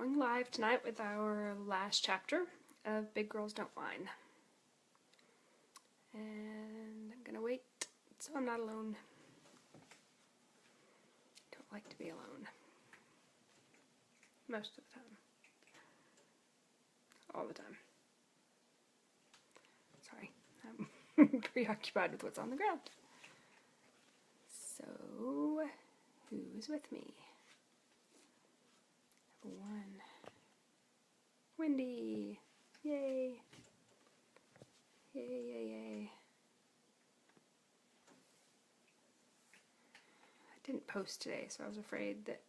Going live tonight with our last chapter of Big Girls Don't Whine. And I'm gonna wait so I'm not alone. Don't like to be alone. Most of the time. All the time. Sorry, I'm preoccupied with what's on the ground. So, who's with me? Number one. Wendy! Yay! Yay, yay, yay. I didn't post today, so I was afraid that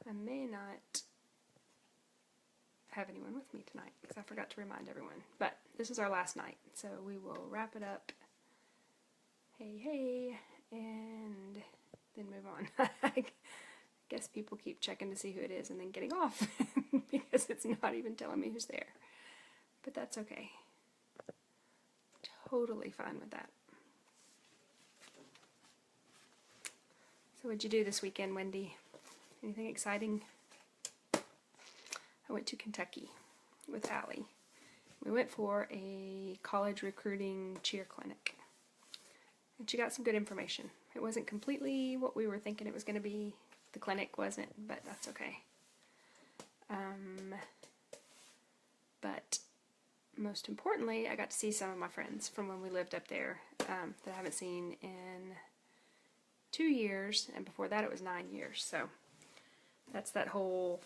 I may not have anyone with me tonight because I forgot to remind everyone. But this is our last night, so we will wrap it up. Hey, hey, and then move on. I guess people keep checking to see who it is and then getting off because it's not even telling me who's there. But that's okay. Totally fine with that. So what'd you do this weekend, Wendy? Anything exciting? I went to Kentucky with Allie. We went for a college recruiting cheer clinic. And she got some good information. It wasn't completely what we were thinking it was going to be. The clinic wasn't, but that's okay. But most importantly, I got to see some of my friends from when we lived up there that I haven't seen in 2 years, and before that it was 9 years. So that's that whole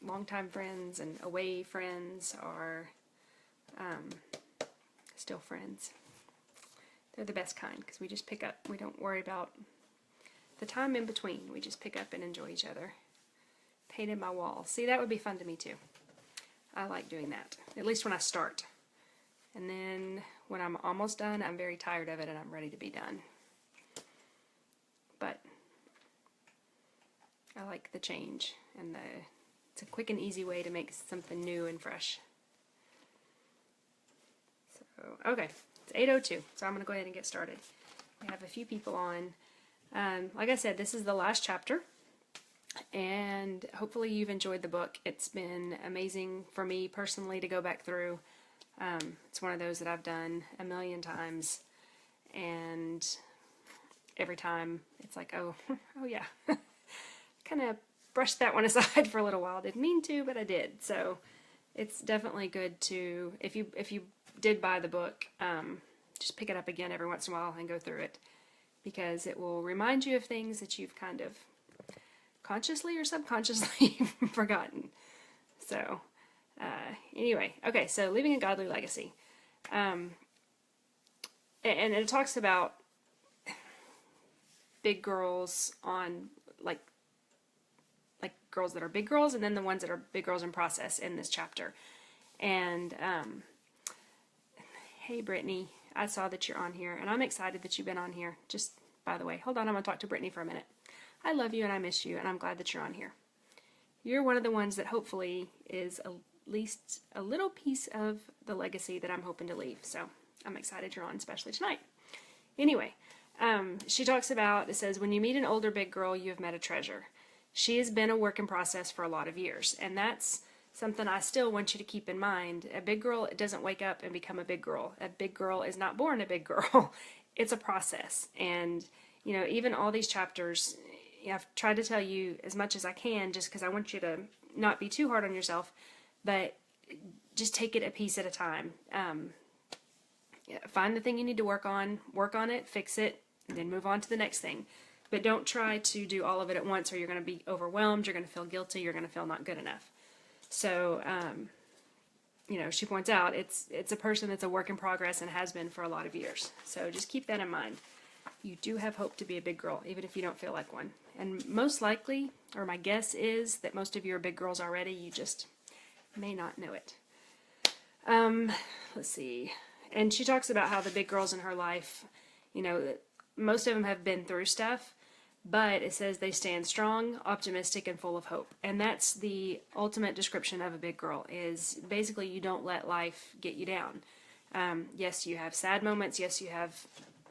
longtime friends and away friends are still friends. They're the best kind because we just pick up. We don't worry about the time in between. We just pick up and enjoy each other. Painted my wall. See, that would be fun to me too. I like doing that, at least when I start. And then when I'm almost done, I'm very tired of it and I'm ready to be done. But I like the change, and it's a quick and easy way to make something new and fresh. So, okay, it's 8:02, so I'm going to go ahead and get started. We have a few people on. Like I said, this is the last chapter, and hopefully you've enjoyed the book. It's been amazing for me personally to go back through. It's one of those that I've done a million times, and every time it's like, oh yeah. Kind of brushed that one aside for a little while. Didn't mean to, but I did. So it's definitely good to, if you did buy the book, just pick it up again every once in a while and go through it, because it will remind you of things that you've kind of consciously or subconsciously forgotten. So anyway, okay, so Leaving a Godly Legacy. And it talks about big girls on, like girls that are big girls, and then the ones that are big girls in process in this chapter. And hey Brittany, I saw that you're on here, and I'm excited that you've been on here. Just by the way, hold on, I'm going to talk to Brittany for a minute. I love you and I miss you, and I'm glad that you're on here. You're one of the ones that hopefully is at least a little piece of the legacy that I'm hoping to leave. So I'm excited you're on, especially tonight. Anyway, she talks about, it says, when you meet an older big girl, you have met a treasure. She has been a work in process for a lot of years, and that's something I still want you to keep in mind. A big girl doesn't wake up and become a big girl. A big girl is not born a big girl. It's a process. And, you know, even all these chapters, I've tried to tell you as much as I can, just because I want you to not be too hard on yourself, but just take it a piece at a time. Find the thing you need to work on it, fix it, and then move on to the next thing. But don't try to do all of it at once, or you're going to be overwhelmed, you're going to feel guilty, you're going to feel not good enough. So, you know, she points out it's a person that's a work in progress and has been for a lot of years. So just keep that in mind. You do have hope to be a big girl, even if you don't feel like one. And most likely, or my guess is, that most of you are big girls already, you just may not know it. Let's see. And she talks about how the big girls in her life, you know, most of them have been through stuff, but it says they stand strong, optimistic, and full of hope. And that's the ultimate description of a big girl, is basically you don't let life get you down. Yes, you have sad moments. Yes, you have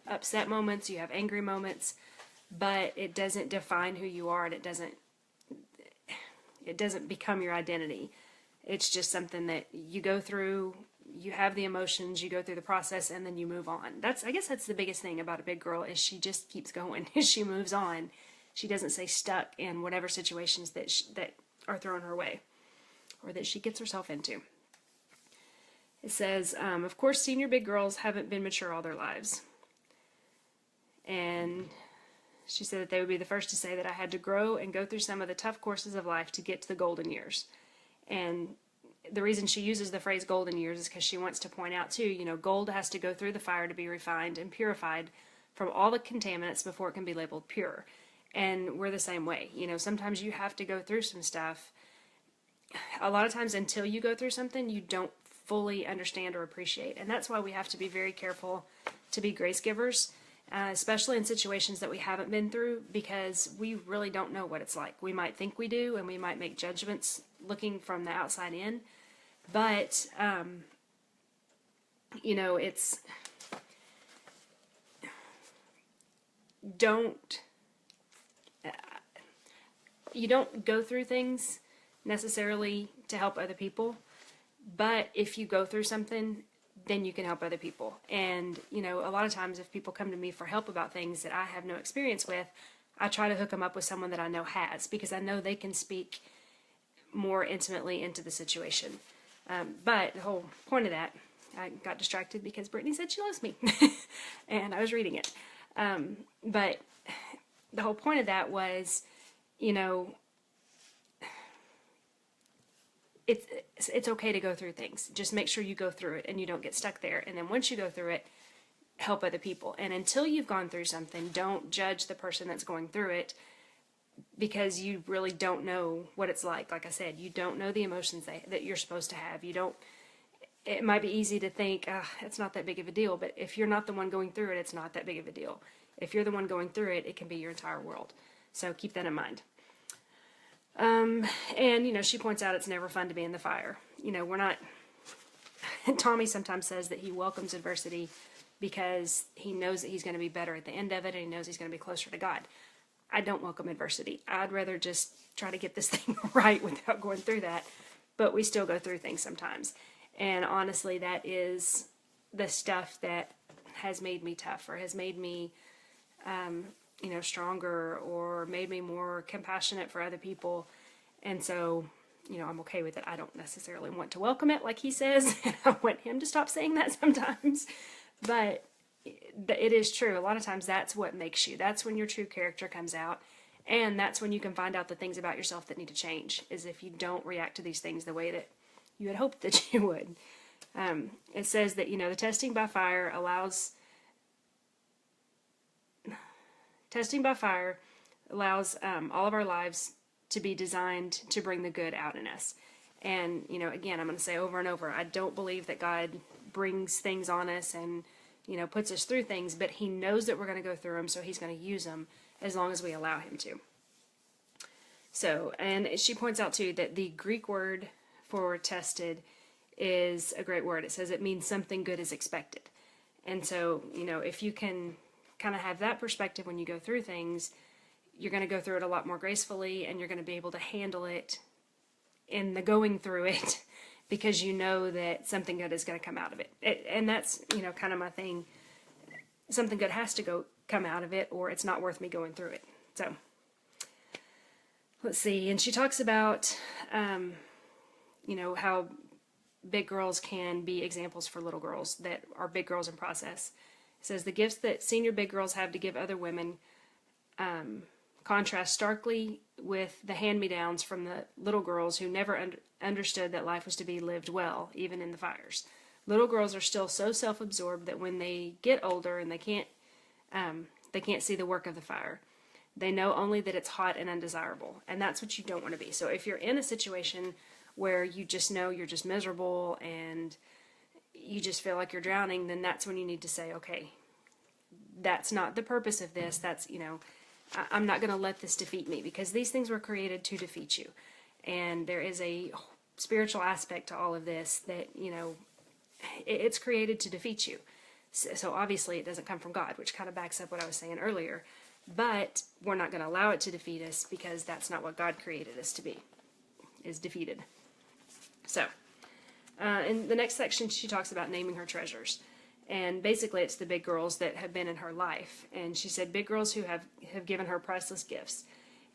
upset moments. You have angry moments, but it doesn't define who you are, and it doesn't, It doesn't become your identity. It's just something that you go through, you have the emotions, you go through the process, and then you move on. I guess that's the biggest thing about a big girl, is she just keeps going. She moves on. She doesn't stay stuck in whatever situations that are thrown her way or that she gets herself into. It says, of course, senior big girls haven't been mature all their lives. And she said that they would be the first to say that I had to grow and go through some of the tough courses of life to get to the golden years. And the reason she uses the phrase golden years is because she wants to point out too, gold has to go through the fire to be refined and purified from all the contaminants before it can be labeled pure. And we're the same way. Sometimes you have to go through some stuff. A lot of times until you go through something, you don't fully understand or appreciate. And that's why we have to be very careful to be grace givers, especially in situations that we haven't been through, because we really don't know what it's like. We might think we do, and we might make judgments looking from the outside in. But, it's... You don't go through things necessarily to help other people, but if you go through something, then you can help other people. And, a lot of times if people come to me for help about things that I have no experience with, I try to hook them up with someone that I know has, because I know they can speak more intimately into the situation. But the whole point of that, I got distracted because Brittany said she loves me, and I was reading it. But the whole point of that was, it's okay to go through things. Just make sure you go through it and you don't get stuck there. And then once you go through it, help other people. And until you've gone through something, don't judge the person that's going through it, because you really don't know what it's like. Like I said, you don't know the emotions that you're supposed to have. It might be easy to think, it's not that big of a deal. But if you're not the one going through it, it's not that big of a deal. If you're the one going through it, it can be your entire world. So keep that in mind. And, she points out it's never fun to be in the fire. We're not... Tommy sometimes says that he welcomes adversity because he knows that he's going to be better at the end of it, and he knows he's going to be closer to God. I don't welcome adversity. I'd rather just try to get this thing right without going through that. But we still go through things sometimes. And honestly, that is the stuff that has made me tough, or has made me, stronger, or made me more compassionate for other people. And so, I'm okay with it. I don't necessarily want to welcome it like he says, and I want him to stop saying that sometimes. But it is true. A lot of times that's what makes you. That's when your true character comes out. And that's when you can find out the things about yourself that need to change, is if you don't react to these things the way that you had hoped that you would. It says that, the testing by fire allows all of our lives to be designed to bring the good out in us. And, again, I'm going to say over and over, I don't believe that God brings things on us and, puts us through things, but he knows that we're going to go through them, so he's going to use them as long as we allow him to. So, and she points out too that the Greek word for tested is a great word. It says it means something good is expected. And so, if you can kind of have that perspective when you go through things, you're going to go through it a lot more gracefully, and you're going to be able to handle it in the going through it, because you know that something good is going to come out of it. And that's, kind of my thing. Something good has to come out of it, or it's not worth me going through it. So, let's see. And she talks about, how big girls can be examples for little girls that are big girls in process. It says the gifts that senior big girls have to give other women contrast starkly with the hand-me-downs from the little girls who never understood that life was to be lived well, even in the fires. Little girls are still so self-absorbed that when they get older and they can't see the work of the fire, they know only that it's hot and undesirable, and that's what you don't want to be. So if you're in a situation where you just know you're just miserable and you just feel like you're drowning, then that's when you need to say, okay, that's not the purpose of this. That's, I'm not going to let this defeat me, because these things were created to defeat you. And there is a spiritual aspect to all of this that, it's created to defeat you. So obviously it doesn't come from God, which kind of backs up what I was saying earlier. But we're not going to allow it to defeat us, because that's not what God created us to be. is defeated. So, in the next section, she talks about naming her treasures. And basically, it's the big girls that have been in her life. And she said, big girls who have given her priceless gifts.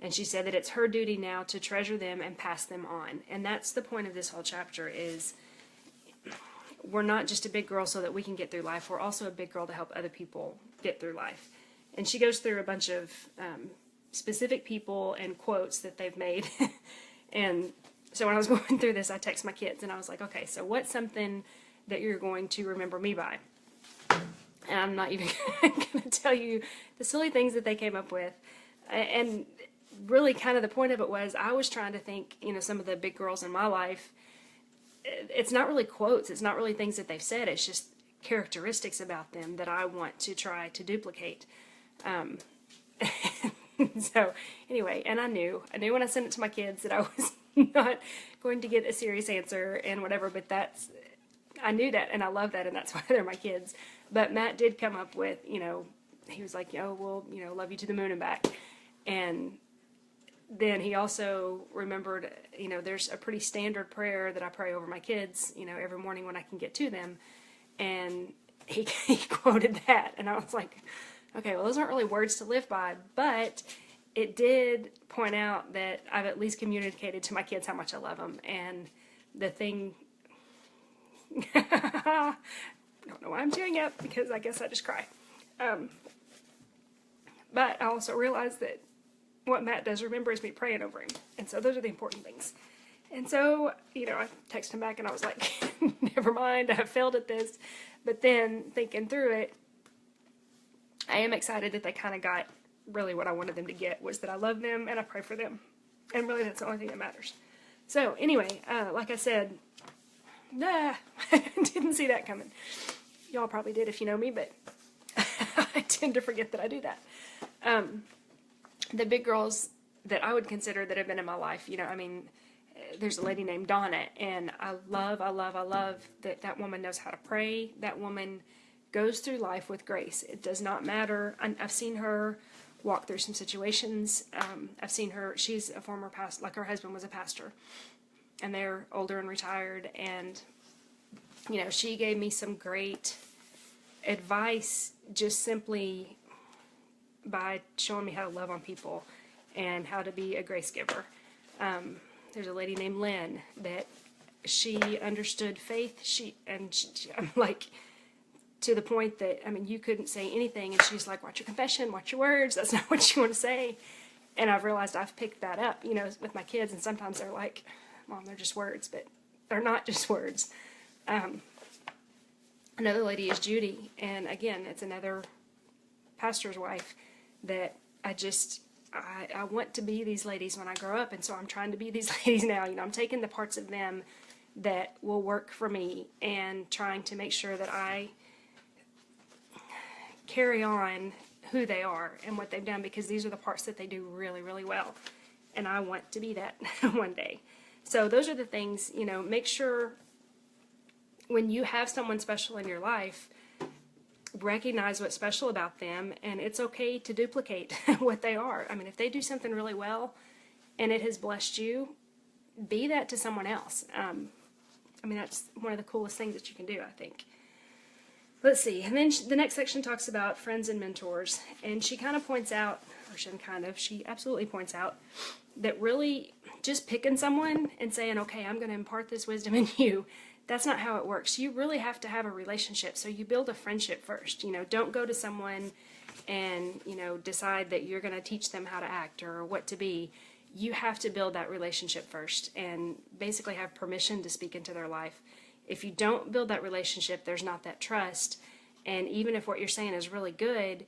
And she said that it's her duty now to treasure them and pass them on. And that's the point of this whole chapter is we're not just a big girl so that we can get through life. We're also a big girl to help other people get through life. And she goes through a bunch of specific people and quotes that they've made. And so when I was going through this, I texted my kids and I was like, okay, so what's something that you're going to remember me by? And I'm not even going to tell you the silly things that they came up with. And really kind of the point of it was I was trying to think, some of the big girls in my life, it's not really quotes. It's not really things that they've said. It's just characteristics about them that I want to try to duplicate. So anyway, and I knew when I sent it to my kids that I was not going to get a serious answer and whatever, but I knew that and I love that and that's why they're my kids. But Matt did come up with, he was like, oh, well, love you to the moon and back. And then he also remembered, there's a pretty standard prayer that I pray over my kids, every morning when I can get to them. And he quoted that. And I was like, okay, well, those aren't really words to live by, but it did point out that I've at least communicated to my kids how much I love them. And the thing, I don't know why I'm tearing up because I guess I just cry. But I also realized that what Matt does remember is me praying over him. And so those are the important things. And so, I texted him back and I was like, never mind, I have failed at this. But then thinking through it, I am excited that they kind of got really what I wanted them to get, was that I love them and I pray for them. And really that's the only thing that matters. So anyway, like I said, I didn't see that coming. Y'all probably did if you know me, but I tend to forget that I do that. The big girls that I would consider that have been in my life, there's a lady named Donna, and I love that woman knows how to pray. That woman goes through life with grace. It does not matter. I've seen her walk through some situations. I've seen her, she's a former pastor, like her husband was a pastor, and they're older and retired, and, she gave me some great advice just simply by showing me how to love on people and how to be a grace giver. There's a lady named Lynn that she understood faith. I'm like, to the point that, you couldn't say anything and she's like, watch your confession, watch your words, that's not what you want to say. And I've realized I've picked that up, with my kids, and sometimes they're like, Mom, they're just words, but they're not just words. Another lady is Judy, and again, it's another pastor's wife that I want to be these ladies when I grow up, and so I'm trying to be these ladies now. I'm taking the parts of them that will work for me and trying to make sure that I carry on who they are and what they've done, because these are the parts that they do really, really well, and I want to be that one day. So those are the things, make sure when you have someone special in your life, recognize what's special about them, and it's okay to duplicate what they are. If they do something really well and it has blessed you, be that to someone else. That's one of the coolest things that you can do, I think. Let's see, and then the next section talks about friends and mentors, and she kind of points out, she absolutely points out that really just picking someone and saying, okay, I'm going to impart this wisdom in you, that's not how it works. You really have to have a relationship. So you build a friendship first. Don't go to someone and, decide that you're going to teach them how to act or what to be. You have to build that relationship first and basically have permission to speak into their life. If you don't build that relationship, there's not that trust. And even if what you're saying is really good,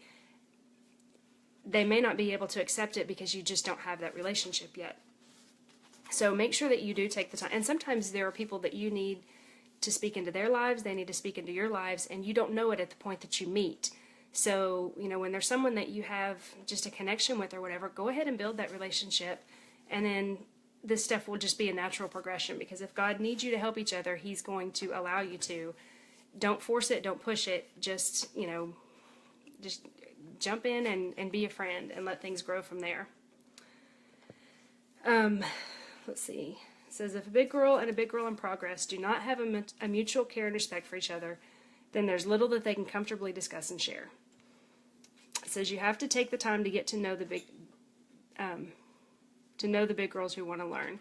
they may not be able to accept it because you just don't have that relationship yet. So make sure that you do take the time. And sometimes there are people that you need to speak into their lives, they need to speak into your lives, and you don't know it at the point that you meet. So, when there's someone that you have just a connection with or whatever, go ahead and build that relationship, and then this stuff will just be a natural progression, because if God needs you to help each other, He's going to allow you to. Don't force it, don't push it, just jump in and be a friend and let things grow from there. Let's see. It says, if a big girl and a big girl in progress do not have a mutual care and respect for each other, then there's little that they can comfortably discuss and share. It says you have to take the time to get to know the big girls who want to learn.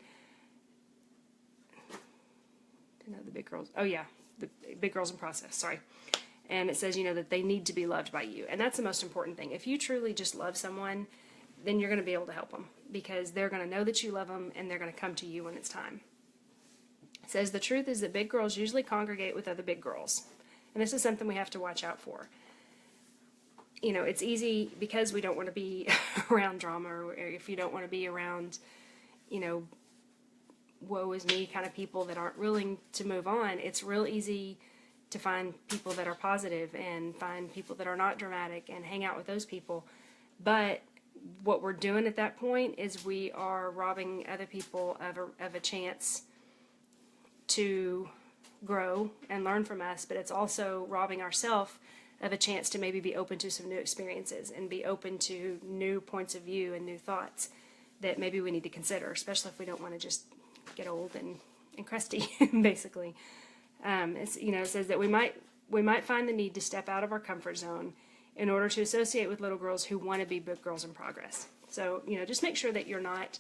To know the big girls. Oh yeah, the big girls in process. Sorry. And it says, that they need to be loved by you. And that's the most important thing. If you truly just love someone, then you're going to be able to help them, because they're going to know that you love them and they're going to come to you when it's time. It says the truth is that big girls usually congregate with other big girls. And this is something we have to watch out for. It's easy because we don't want to be around drama, or if you don't want to be around, woe is me kind of people that aren't willing to move on. It's real easy to find people that are positive and find people that are not dramatic and hang out with those people. But what we're doing at that point is we are robbing other people of a chance to grow and learn from us, but it's also robbing ourselves of a chance to maybe be open to some new experiences and be open to new points of view and new thoughts that maybe we need to consider, especially if we don't want to just get old and crusty, basically. It says that we might find the need to step out of our comfort zone in order to associate with little girls who want to be big girls in progress. So, just make sure that you're not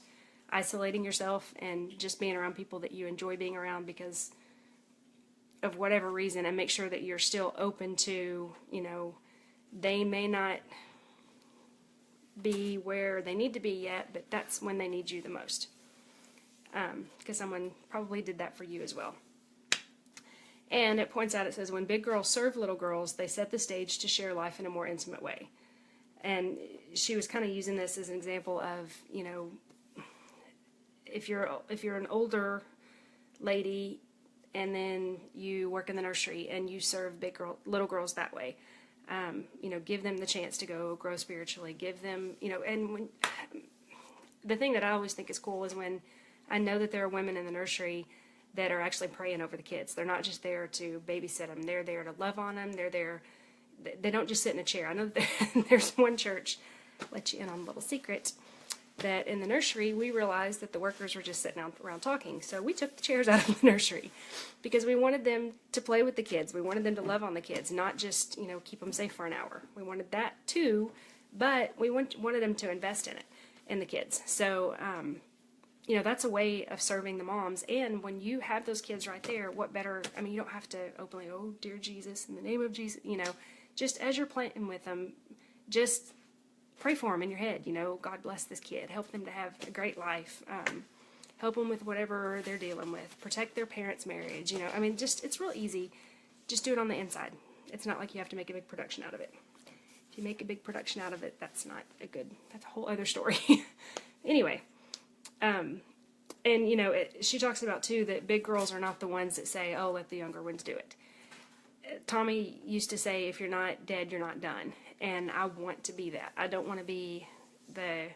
isolating yourself and just being around people that you enjoy being around because of whatever reason, and make sure that you're still open to, they may not be where they need to be yet, but that's when they need you the most. Because someone probably did that for you as well. And it points out, it says, when big girls serve little girls, they set the stage to share life in a more intimate way. And she was kind of using this as an example of, if you're an older lady and then you work in the nursery and you serve little girls that way, give them the chance to go grow spiritually. Give them, and the thing that I always think is cool is when I know that there are women in the nursery that are actually praying over the kids. They're not just there to babysit them. They're there to love on them. They're there. They don't just sit in a chair. I know that there's one church, let you in on a little secret, that in the nursery we realized that the workers were just sitting around talking. So we took the chairs out of the nursery because we wanted them to play with the kids. We wanted them to love on the kids, not just, keep them safe for an hour. We wanted that too, but we wanted them to invest in it, in the kids. So, that's a way of serving the moms. And when you have those kids right there, what better, you don't have to openly, oh, dear Jesus, in the name of Jesus, just as you're playing with them, just pray for them in your head, God bless this kid, help them to have a great life, help them with whatever they're dealing with, protect their parents' marriage, it's real easy. Just do it on the inside. It's not like you have to make a big production out of it. If you make a big production out of it, that's a whole other story. Anyway, she talks about too that big girls are not the ones that say, oh, let the younger ones do it. Tommy used to say, if you're not dead, you're not done. And I want to be that. I don't want to be the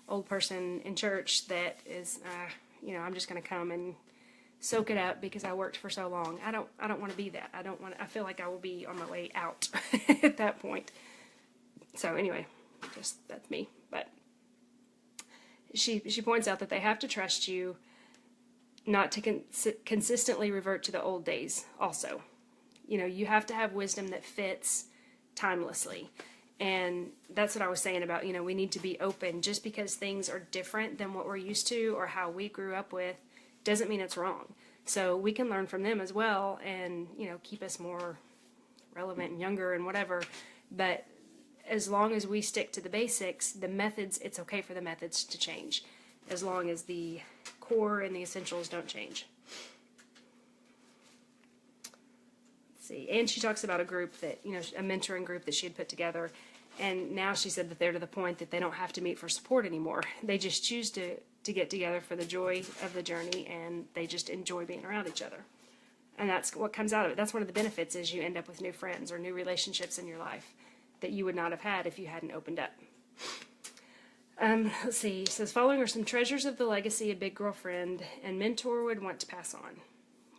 old person in church that is, I'm just going to come and soak it up because I worked for so long. I don't want to be that. I feel like I will be on my way out at that point. So anyway, that's me. But she points out that they have to trust you not to consistently revert to the old days also. You have to have wisdom that fits timelessly. And that's what I was saying about, we need to be open. Just because things are different than what we're used to or how we grew up with doesn't mean it's wrong. So we can learn from them as well and, keep us more relevant and younger and whatever. But as long as we stick to the basics, the methods, it's okay for the methods to change as long as the core and the essentials don't change. See, and she talks about a group that, a mentoring group that she had put together, and now she said that they're to the point that they don't have to meet for support anymore. They just choose to get together for the joy of the journey, and they just enjoy being around each other. And that's what comes out of it. That's one of the benefits is you end up with new friends or new relationships in your life that you would not have had if you hadn't opened up. Let's see, it says, following are some treasures of the legacy a big girlfriend and mentor would want to pass on.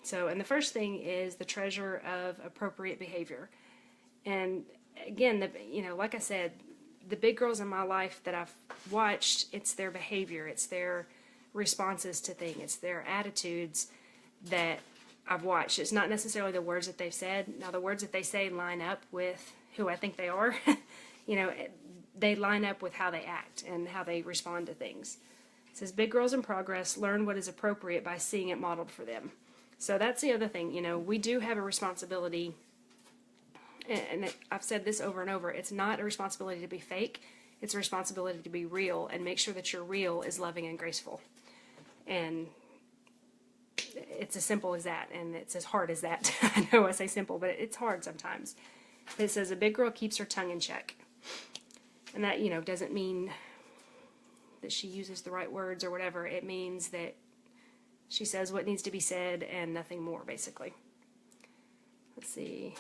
So, and the first thing is the treasure of appropriate behavior. And again, like I said, the big girls in my life that I've watched, it's their behavior, it's their responses to things. It's their attitudes that I've watched. It's not necessarily the words that they've said. Now, the words that they say line up with who I think they are. You know, they line up with how they act and how they respond to things. It says, big girls in progress learn what is appropriate by seeing it modeled for them. So that's the other thing. You know, we do have a responsibility, and I've said this over and over. It's not a responsibility to be fake. It's a responsibility to be real and make sure that your real is loving and graceful. And it's as simple as that, and it's as hard as that. I know I say simple, but it's hard sometimes. It says a big girl keeps her tongue in check. And that, you know, doesn't mean that she uses the right words or whatever. It means that she says what needs to be said and nothing more, basically. Let's see.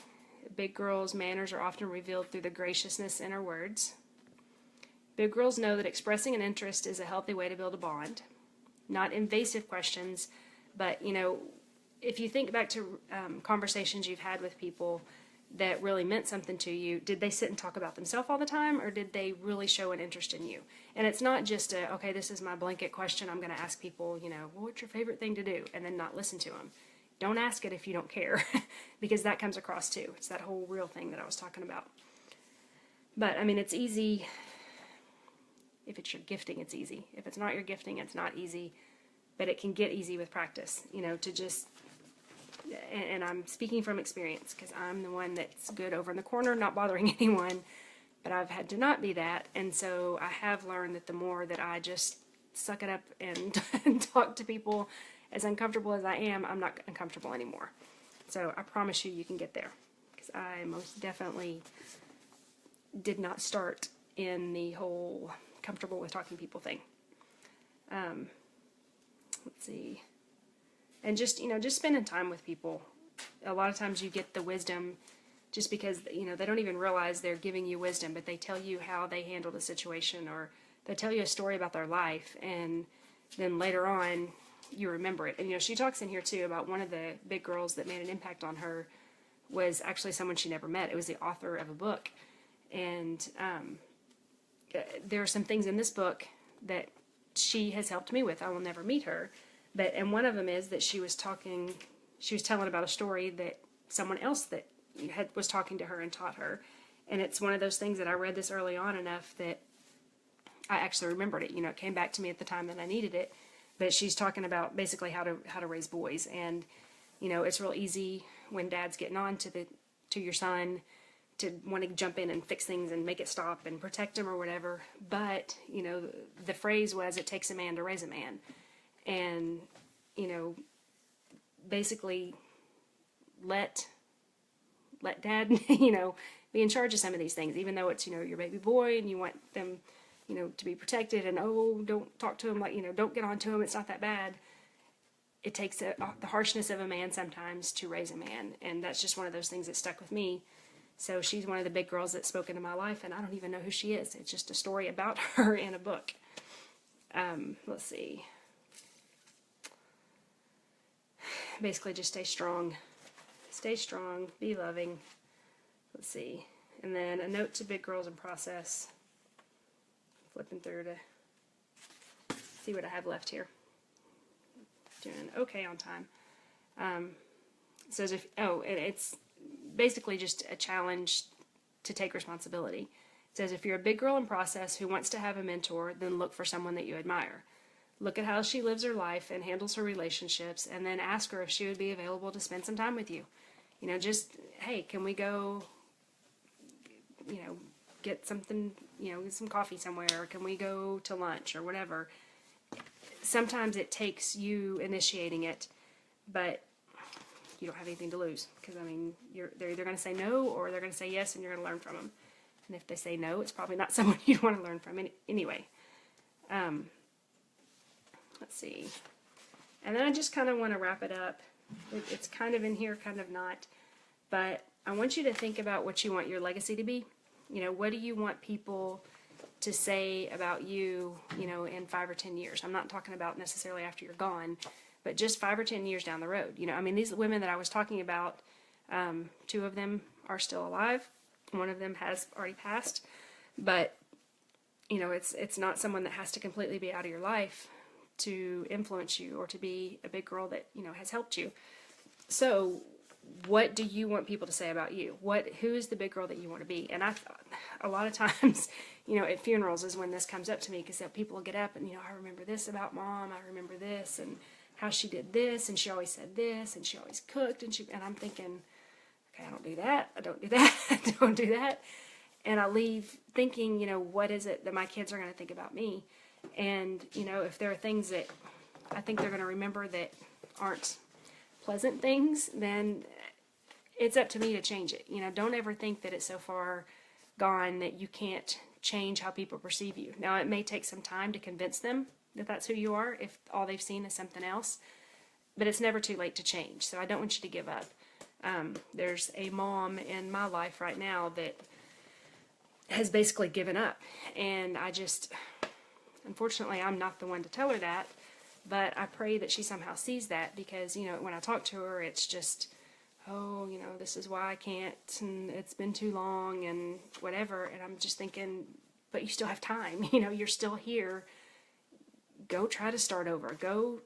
Big girls' manners are often revealed through the graciousness in her words. Big girls know that expressing an interest is a healthy way to build a bond. Not invasive questions, but, you know, if you think back to conversations you've had with people that really meant something to you, did they sit and talk about themselves all the time, or did they really show an interest in you? And it's not just okay, this is my blanket question, I'm going to ask people, you know, well, what's your favorite thing to do, and then not listen to them. Don't ask it if you don't care, because that comes across too. It's that whole real thing that I was talking about. But, I mean, it's easy. If it's your gifting, it's easy. If it's not your gifting, it's not easy. But it can get easy with practice, you know, to just, and I'm speaking from experience, because I'm the one that's good over in the corner, not bothering anyone, but I've had to not be that, and so I have learned that the more that I just suck it up and talk to people, as uncomfortable as I am, I'm not uncomfortable anymore. So I promise you, you can get there, because I most definitely did not start in the whole comfortable with talking to people thing. Let's see. And just, you know, just spending time with people. A lot of times you get the wisdom just because, you know, they don't even realize they're giving you wisdom, but they tell you how they handled a situation, or they tell you a story about their life, and then later on you remember it. And, you know, she talks in here too about one of the big girls that made an impact on her was actually someone she never met. It was the author of a book. And there are some things in this book that she has helped me with. I will never meet her. And one of them is that she was telling about a story that someone else that was talking to her and taught her. And it's one of those things that I read this early on enough that I actually remembered it. You know, it came back to me at the time that I needed it. But she's talking about basically how to raise boys. And, you know, it's real easy when dad's getting on to your son to want to jump in and fix things and make it stop and protect him or whatever. But, you know, the phrase was, it takes a man to raise a man. And, you know, basically let dad, you know, be in charge of some of these things, even though it's, you know, your baby boy and you want them, you know, to be protected, and, oh, don't talk to him, like, you know, don't get on to him, it's not that bad. It takes the harshness of a man sometimes to raise a man, and that's just one of those things that stuck with me. So she's one of the big girls that spoke into my life, and I don't even know who she is. It's just a story about her in a book. Let's see. Basically, just stay strong. Stay strong, be loving. Let's see. And then a note to big girls in process. Flipping through to see what I have left here. Doing okay on time. It says it's basically just a challenge to take responsibility. It says if you're a big girl in process who wants to have a mentor, then look for someone that you admire. Look at how she lives her life and handles her relationships, and then ask her if she would be available to spend some time with you. You know, just, hey, can we go, you know, get something, you know, get some coffee somewhere, or can we go to lunch or whatever. Sometimes it takes you initiating it, but you don't have anything to lose, because, I mean, they're either going to say no or they're going to say yes, and you're going to learn from them. And if they say no, it's probably not someone you want to learn from anyway. Let's see. And then I just kind of want to wrap it up. It's kind of in here, kind of not. But I want you to think about what you want your legacy to be. You know, what do you want people to say about you, you know, in 5 or 10 years? I'm not talking about necessarily after you're gone, but just 5 or 10 years down the road. You know, I mean, these women that I was talking about, 2 of them are still alive. One of them has already passed. But, you know, it's not someone that has to completely be out of your life. to influence you or to be a big girl that, has helped you. So what do you want people to say about you? Who is the big girl that you want to be? And a lot of times, at funerals is when this comes up to me, because people will get up and, I remember this about Mom. I remember this and how she did this, and she always said this, and she always cooked, and I'm thinking, okay, I don't do that. I don't do that. I don't do that. And I leave thinking, what is it that my kids are going to think about me? And, if there are things that I think they're going to remember that aren't pleasant things, then it's up to me to change it. Don't ever think that it's so far gone that you can't change how people perceive you. Now, it may take some time to convince them that that's who you are if all they've seen is something else, but it's never too late to change. So I don't want you to give up. There's a mom in my life right now that has basically given up, and unfortunately, I'm not the one to tell her that, but I pray that she somehow sees that, because, when I talk to her, it's just, oh, this is why I can't, and it's been too long, and whatever, and I'm just thinking, but you still have time, you're still here. Go try to start over. Go,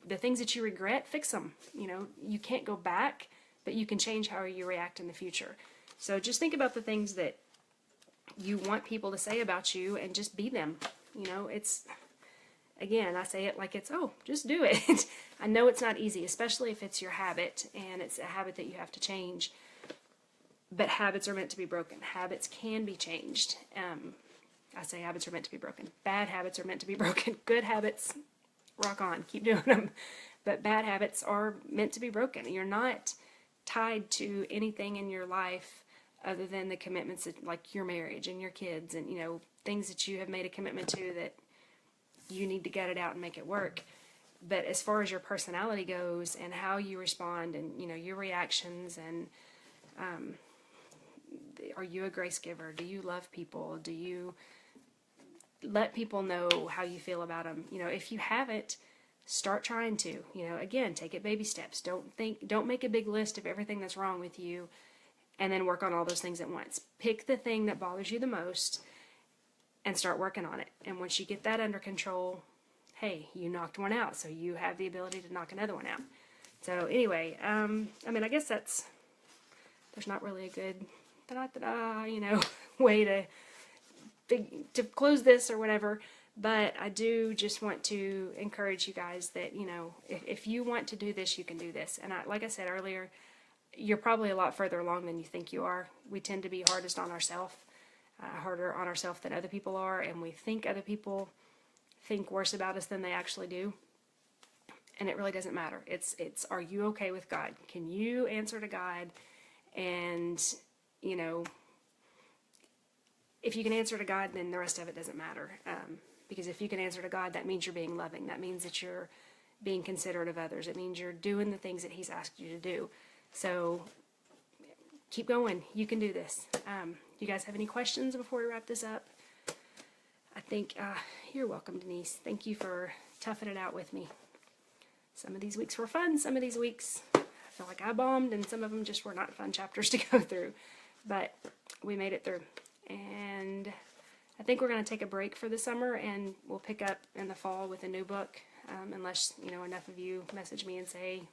the things that you regret, fix them. You can't go back, but you can change how you react in the future. So just think about the things that you want people to say about you and just be them. It's, again, I say it like it's, oh, just do it. I know it's not easy, especially if it's your habit and it's a habit that you have to change. But habits are meant to be broken. Habits can be changed. I say habits are meant to be broken. Bad habits are meant to be broken. Good habits, rock on, keep doing them. But bad habits are meant to be broken. You're not tied to anything in your life other than the commitments that, like your marriage and your kids and, things that you have made a commitment to that you need to get it out and make it work. But as far as your personality goes and how you respond and, your reactions and are you a grace giver? Do you love people? Do you let people know how you feel about them? If you haven't, start trying to. Again, take it baby steps. Don't make a big list of everything that's wrong with you and then work on all those things at once. Pick the thing that bothers you the most and start working on it. And once you get that under control, hey, you knocked one out, so you have the ability to knock another one out. So anyway, I guess there's not really a good way to close this or whatever, but I do just want to encourage you guys that, if you want to do this, you can do this. And like I said earlier, you're probably a lot further along than you think you are. We tend to be hardest on ourselves, harder on ourselves than other people are, and we think other people think worse about us than they actually do. And it really doesn't matter. It's are you okay with God? Can you answer to God? And, if you can answer to God, then the rest of it doesn't matter. Because if you can answer to God, that means you're being loving. That means that you're being considerate of others. It means you're doing the things that He's asked you to do. So keep going. You can do this. You guys have any questions before we wrap this up? I think you're welcome, Denise. Thank you for toughing it out with me. Some of these weeks were fun. Some of these weeks I feel like I bombed, and some of them just were not fun chapters to go through. But we made it through. And I think we're going to take a break for the summer, and we'll pick up in the fall with a new book, unless, enough of you message me and say,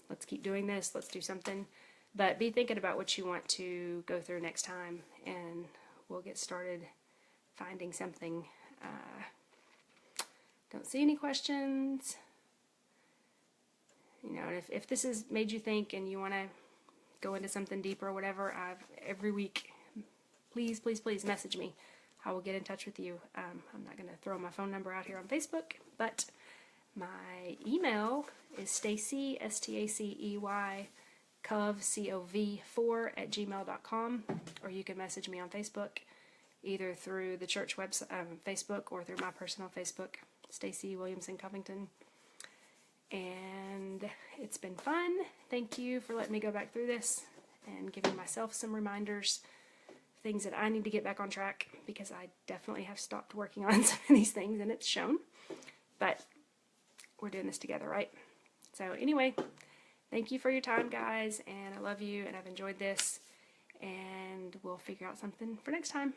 let's keep doing this, let's do something. But be thinking about what you want to go through next time, and we'll get started finding something. Don't see any questions. If this has made you think and you want to go into something deeper or whatever, every week, please message me. I will get in touch with you. I'm not going to throw my phone number out here on Facebook, but my email is Stacey, Stacey, Cov, COV4 @gmail.com, or you can message me on Facebook, either through the church website, Facebook, or through my personal Facebook, Stacey Williamson Covington. And it's been fun. Thank you for letting me go back through this and giving myself some reminders, things that I need to get back on track, because I definitely have stopped working on some of these things, and it's shown. But we're doing this together, right? So anyway, thank you for your time, guys, and I love you, and I've enjoyed this, and we'll figure out something for next time.